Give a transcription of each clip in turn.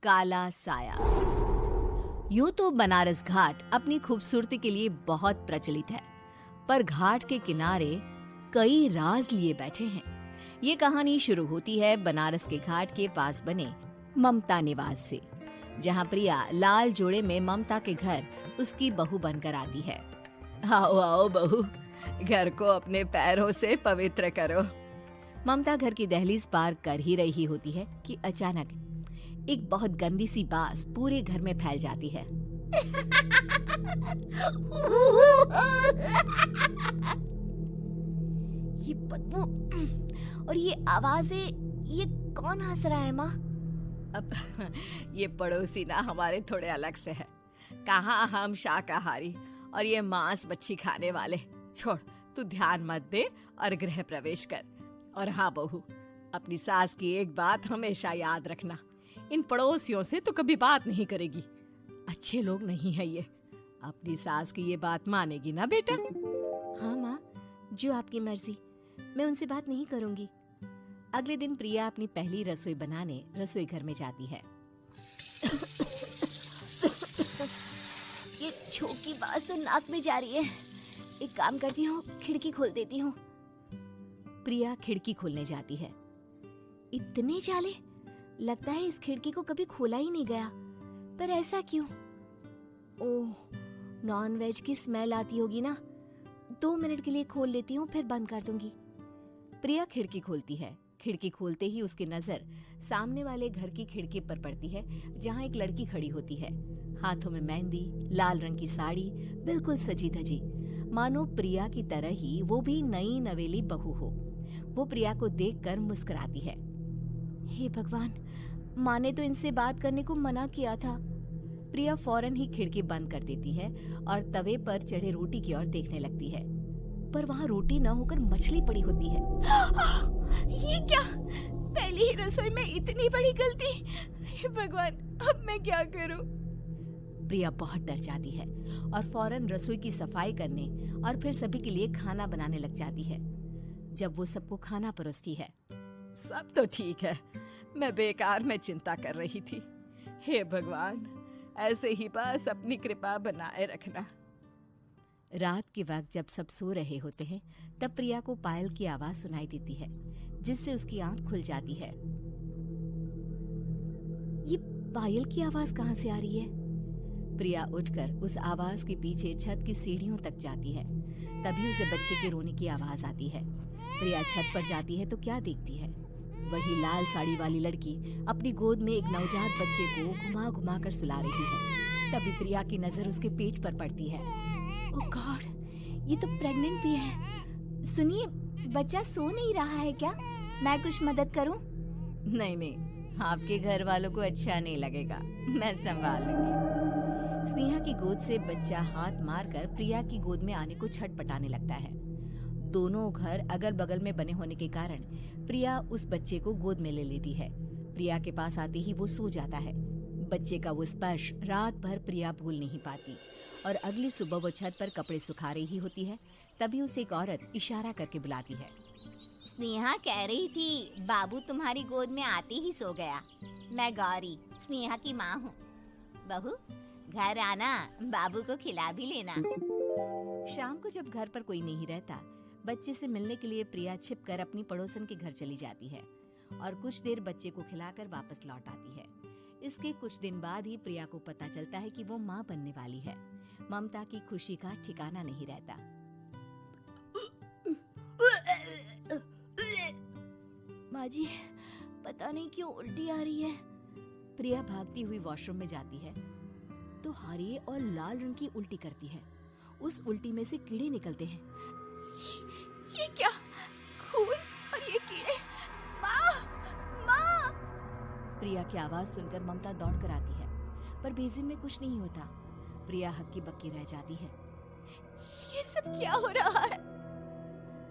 काला साया। यूं तो बनारस घाट अपनी खूबसूरती के लिए बहुत प्रचलित है, पर घाट के किनारे कई राज लिए बैठे हैं। ये कहानी शुरू होती है बनारस के घाट के पास बने ममता निवास से, जहां प्रिया लाल जोड़े में ममता के घर उसकी बहू बनकर आती है। आओ आओ बहू, घर को अपने पैरों से पवित्र करो। ममता घर की दहलीज पार कर ही रही होती है कि अचानक एक बहुत गंदी सी बास पूरे घर में फैल जाती है। ये बदबू और ये आवाजें, ये कौन हंस रहा है माँ? अब ये पड़ोसी ना हमारे थोड़े अलग से है। कहाँ हम शाकाहारी और ये मांस मच्छी खाने वाले। छोड़, तू ध्यान मत दे और गृह प्रवेश कर। और हाँ बहू, अपनी सास की एक बात हमेशा याद रखना, इन पड़ोसियों से तो कभी बात नहीं करेगी। अच्छे लोग नहीं है ये। अपनी सास की ये बात मानेगी ना बेटा? हाँ माँ, जो आपकी मर्जी, मैं उनसे बात नहीं करूंगी। अगले दिन प्रिया अपनी पहली रसोई बनाने रसोई घर में जाती है। ये छोकी बात तो नाक में जा रही है। एक काम करती हूँ, खिड़की खोल देती हूँ। प्रिया खिड़की खोलने जाती है। इतने जाले, लगता है इस खिड़की को कभी खोला ही नहीं गया। पर ऐसा क्यों? ओह, नॉन वेज की स्मेल आती होगी ना। 2 मिनट के लिए खोल लेती हूँ, फिर बंद कर दूंगी। प्रिया खिड़की खोलती है। खिड़की खोलते ही उसकी नजर सामने वाले घर की खिड़की पर पड़ती है, जहाँ एक लड़की खड़ी होती है। हाथों में मेहंदी, लाल रंग की साड़ी, बिल्कुल सजी धजी, मानो प्रिया की तरह ही वो भी नई नवेली बहू हो। वो प्रिया को देखकर मुस्कुराती है। हे भगवान, माँ ने तो इनसे बात करने को मना किया था। प्रिया फौरन ही खिड़की बंद कर देती है और तवे पर चढ़े रोटी की ओर देखने लगती है, पर वहाँ रोटी न होकर मछली पड़ी होती है। ये क्या? पहली ही रसोई में इतनी बड़ी गलती। हे भगवान, अब मैं क्या करूं? प्रिया बहुत डर जाती है और फौरन रसोई की सफाई करने और फिर सभी के लिए खाना बनाने लग जाती है। जब वो सबको खाना परोसती है, सब तो ठीक है, मैं बेकार में चिंता कर रही थी। हे भगवान, ऐसे ही बस अपनी कृपा बनाए रखना। रात के वक्त जब सब सो रहे होते हैं, तब प्रिया को पायल की आवाज सुनाई देती है, जिससे उसकी आंख खुल जाती है। ये पायल की आवाज कहाँ से आ रही है? प्रिया उठकर उस आवाज के पीछे छत की सीढ़ियों तक जाती है। तभी उसे बच्चे के रोने की आवाज आती है। प्रिया छत पर जाती है तो क्या देखती है? वही लाल साड़ी वाली लड़की अपनी गोद में एक नवजात बच्चे को घुमा घुमा कर सुला रही है। तभी प्रिया की नजर उसके पेट पर पड़ती है। ओह गॉड, ये तो प्रेग्नेंट भी है। सुनिए, बच्चा सो नहीं रहा है क्या? मैं कुछ मदद करूं? नहीं नहीं, आपके घर वालों को अच्छा नहीं लगेगा, मैं संभाल लूंगी। स्नेहा की गोद से बच्चा हाथ मारकर प्रिया की गोद में आने को छटपटाने लगता है। दोनों घर अगल बगल में बने होने के कारण प्रिया उस बच्चे को गोद में ले लेती है। प्रिया के पास आते ही वो सो जाता है। बच्चे का वो स्पर्श रात भर प्रिया भूल नहीं पाती और अगली सुबह वो छत पर कपड़े सुखा रही होती है। तभी उसे एक औरत इशारा करके बुलाती है। स्नेहा कह रही थी बाबू तुम्हारी गोद में आते ही सो गया। मैं गौरी, स्नेहा की माँ हूँ। बहू, घर आना, बाबू को खिला भी लेना। शाम को जब घर पर कोई नहीं रहता, बच्चे से मिलने के लिए प्रिया छिपकर अपनी पड़ोसन के घर चली जाती है और कुछ देर बच्चे को खिलाकर वापस लौट आती है। इसके कुछ दिन बाद ही प्रिया को पता चलता है कि वो माँ बनने वाली है। ममता की खुशी का ठिकाना नहीं रहता। माँ जी, पता नहीं क्यों उल्टी आ रही है। प्रिया भागती हुई वॉशरूम में जाती है तो हरे और लाल रंग की उल्टी करती है। उस उल्टी में से कीड़े निकलते हैं। ये क्या? खून और ये कीड़े! माँ! माँ! प्रिया की आवाज सुनकर ममता दौड़ कर आती है, पर बेसिन में कुछ नहीं होता। प्रिया हक्की बक्की रह जाती है। ये सब क्या हो रहा है?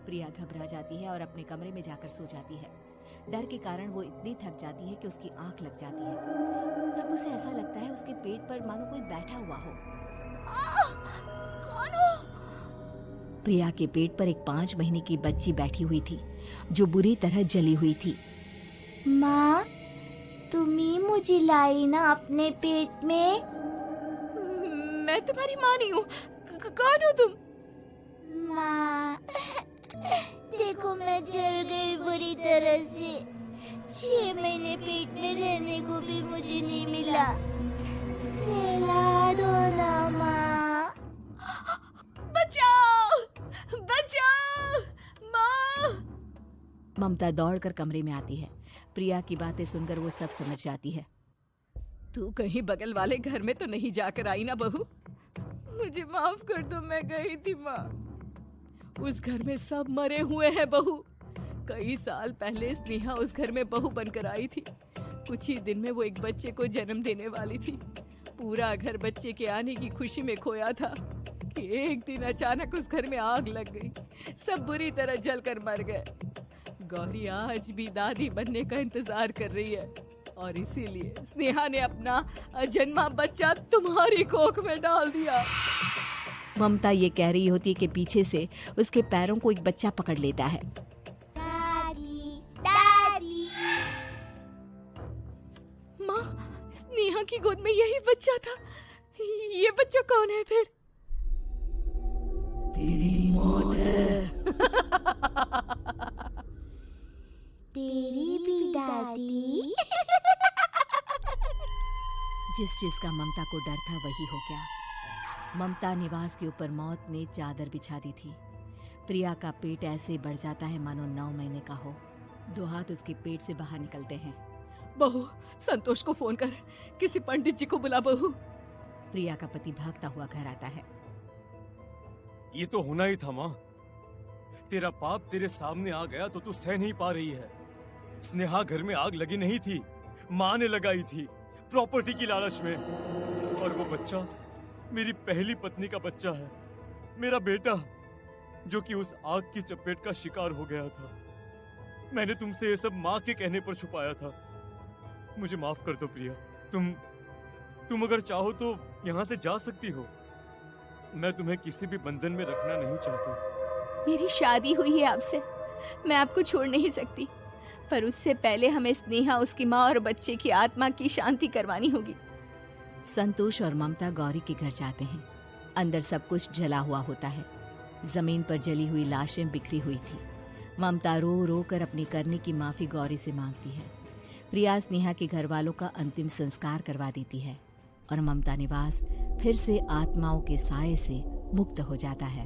प्रिया घबरा जाती है और अपने कमरे में जाकर सो जाती है। डर के कारण वो इतनी थक जाती है कि उसकी आंख लग जाती है। तब उसे ऐसा लगता है उसके पेट पर मानो कोई बैठा हुआ हो। कौन हो? प्रिया के पेट पर एक 5 महीने की बच्ची बैठी हुई थी, जो बुरी तरह जली हुई थी। माँ, तुम ही मुझे लाई ना अपने पेट में। मैं तुम्हारी माँ नहीं हूँ। कौन हो तुम? माँ, देखो मैं जल गई बुरी तरह से। 6 महीने पेट में रहने को भी मुझे नहीं मिला। सहला दो ना माँ। बचाओ, बचाओ, माँ! ममता दौड़कर कमरे में आती है। प्रिया की बातें सुनकर वो सब समझ जाती है। तू कहीं बगल वाले घर में तो नहीं जाकर आई ना बहू? मुझे माफ कर दो, मैं गई थी माँ। उस घर में सब मरे हुए हैं बहू। कई साल पहले स्नेहा उस घर में बहू बनकर आई थी। कुछ ही दिन में वो एक बच्चे को जन्म देने वाली थी। पूरा घर बच्चे के आने की खुशी में खोया था कि एक दिन अचानक उस घर में आग लग गई। सब बुरी तरह जलकर मर गए। गौरी आज भी दादी बनने का इंतजार कर रही है और इसीलिए स्नेहा ने अपना अजन्मा बच्चा तुम्हारी कोख में डाल दिया। ममता ये कह रही होती है कि पीछे से उसके पैरों को एक बच्चा पकड़ लेता है। दादी, दादी। माँ, स्नेहा की गोद में यही बच्चा था। ये बच्चा कौन है फिर? तेरी मौत है। तेरी भी दादी। जिस चीज का ममता को डर था वही हो गया। ममता निवास के ऊपर मौत ने चादर बिछा दी थी। प्रिया का पेट ऐसे बढ़ जाता है मानो 9 महीने का हो। 2 हाथ उसके पेट से बाहर निकलते हैं। बहू, संतोष को फोन कर, किसी पंडित जी को बुला बहू। प्रिया का पति भागता हुआ घर आता है। ये तो होना ही था माँ। तेरा पाप तेरे सामने आ गया तो तू सह नहीं पा रही है। स्नेहा घर में आग लगी नहीं थी, माँ ने लगाई थी, प्रॉपर्टी की लालच में। और वो बच्चा मेरी पहली पत्नी का बच्चा है, मेरा बेटा, जो कि उस आग की चपेट का शिकार हो गया था। मैंने तुमसे ये सब माँ के कहने पर छुपाया था। मुझे माफ कर दो प्रिया। तुम अगर चाहो तो यहाँ से जा सकती हो। मैं तुम्हें किसी भी बंधन में रखना नहीं चाहता। मेरी शादी हुई है आपसे, मैं आपको छोड़ नहीं सकती, पर उससे पहले हमें स्नेहा, उसकी माँ और बच्चे की आत्मा की शांति करवानी होगी। संतोष और ममता गौरी के घर जाते हैं। अंदर सब कुछ जला हुआ होता है। जमीन पर जली हुई लाशें बिखरी हुई थी। ममता रो रो कर अपनी करने की माफी गौरी से मांगती है। प्रिया स्नेहा के घर वालों का अंतिम संस्कार करवा देती है और ममता निवास फिर से आत्माओं के साए से मुक्त हो जाता है।